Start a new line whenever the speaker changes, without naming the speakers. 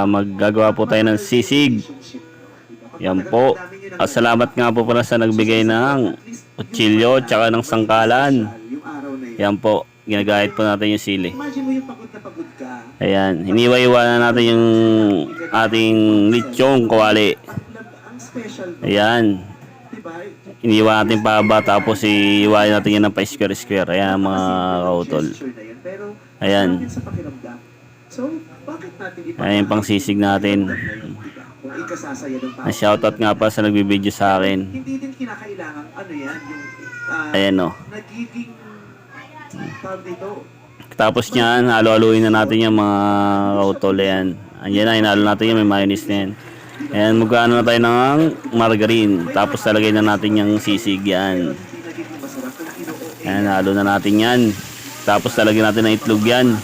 Maggagawa po tayo ng sisig. Yan po. At salamat nga po pala sa nagbigay ng kutsilyo tsaka ng sangkalan. Yan po. Ginagahit po natin yung sili. Ayan. Hiniwa-iwanan natin yung ating lechong kawali. Ayan. Iniwan natin pahaba tapos iiwain natin yan ng pa-square-square. Ayan mga kautol. Ayan. Ayan yung pang sisig natin. Shoutout nga pa sa nagbibideo sa akin. Ayan o. Tapos nyan, halo-haluin na natin yung mga kautol. Ayan. Ayan na, hinalo natin yung may mayonnaise na yan. Ayan, magkano na tayo ng margarine. Tapos talagay na natin yung sisig yan. Ayan, halo na natin yan. Tapos talagay natin ng itlog yan.